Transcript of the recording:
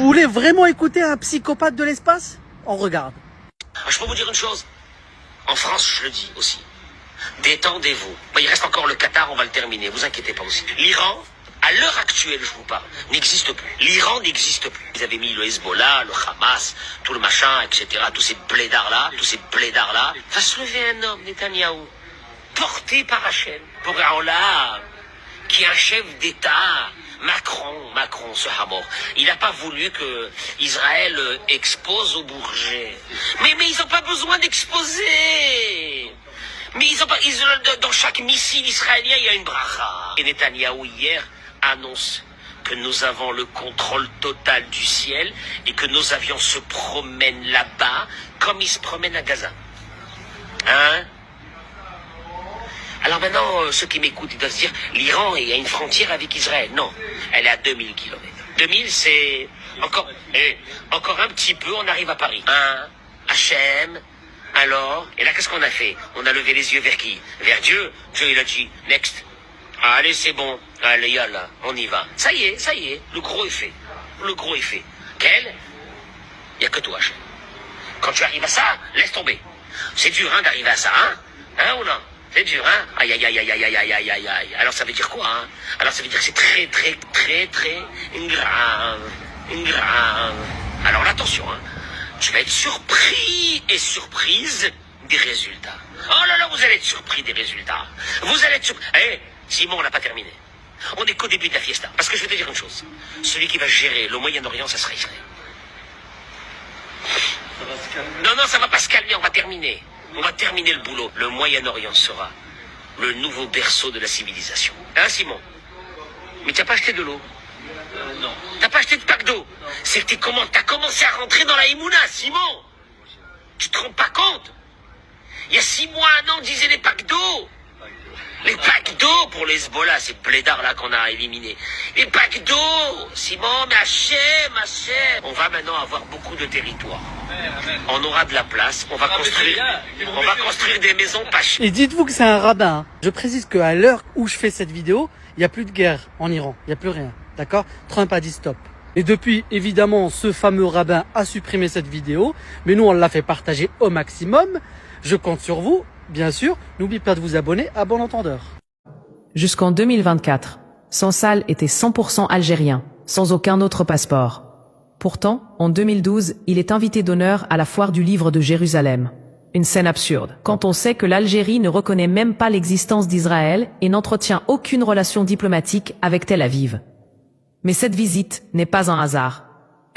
voulez vraiment écouter un psychopathe de l'espace? On regarde. Je peux vous dire une chose. En France, je le dis aussi. Détendez-vous. Il reste encore le Qatar, on va le terminer. Vous inquiétez pas aussi. L'Iran, à l'heure actuelle, je vous parle, n'existe plus. L'Iran n'existe plus. Ils avaient mis le Hezbollah, le Hamas, tout le machin, etc. Tous ces blédards-là, Va se lever un homme, Netanyahou, porté par Hachem, pour Allah, qui est un chef d'État. Macron, ce Hamor. Il n'a pas voulu que Israël expose aux Bourget. Mais ils n'ont pas besoin d'exposer. Mais dans chaque missile israélien, il y a une bracha. Et Netanyahou, hier, annonce que nous avons le contrôle total du ciel et que nos avions se promènent là-bas comme ils se promènent à Gaza. Hein? Alors maintenant, ceux qui m'écoutent, ils doivent se dire, l'Iran est à une frontière avec Israël. Non, elle est à 2000 km. 2000, c'est encore un petit peu, on arrive à Paris. Hachem, alors, et là, qu'est-ce qu'on a fait? On a levé les yeux vers qui? Vers Dieu. Dieu, il a dit, next. Allez, c'est bon. Allez, yallah, on y va. Ça y est, le gros est fait. Quel? Il n'y a que toi, Hachem. Quand tu arrives à ça, laisse tomber. C'est dur, d'arriver à ça, Hein ou non? C'est dur, Aïe. Alors ça veut dire quoi, Alors ça veut dire que c'est très grave. Alors là, attention, Tu vas être surpris et surprise des résultats. Oh là là, vous allez être surpris des résultats. Simon, on n'a pas terminé. On n'est qu'au début de la fiesta. Parce que je vais te dire une chose. Celui qui va gérer le Moyen-Orient, ça sera Israël. Non, ça va pas se calmer, on va terminer. On va terminer le boulot. Le Moyen-Orient sera le nouveau berceau de la civilisation. Simon? Mais tu n'as pas acheté de l'eau? Non. T'as pas acheté de pack d'eau? C'est que t'as commencé à rentrer dans la Emouna, Simon. Tu te rends pas compte? Il y a 6 mois, 1 an, on disait les packs d'eau. Les packs d'eau pour les Hezbollah, ces blédards là qu'on a éliminés. Les packs d'eau, Simon, mais Hachem. On va maintenant avoir beaucoup de territoire. On aura de la place, on va construire des maisons pas chères. Et dites-vous que c'est un rabbin. Je précise qu'à l'heure où je fais cette vidéo, il n'y a plus de guerre en Iran. Il n'y a plus rien. D'accord? Trump a dit stop. Et depuis, évidemment, ce fameux rabbin a supprimé cette vidéo. Mais nous, on l'a fait partager au maximum. Je compte sur vous. Bien sûr, n'oubliez pas de vous abonner à bon entendeur. Jusqu'en 2024, Sansal était 100% algérien, sans aucun autre passeport. Pourtant, en 2012, il est invité d'honneur à la foire du livre de Jérusalem. Une scène absurde, quand on sait que l'Algérie ne reconnaît même pas l'existence d'Israël et n'entretient aucune relation diplomatique avec Tel Aviv. Mais cette visite n'est pas un hasard.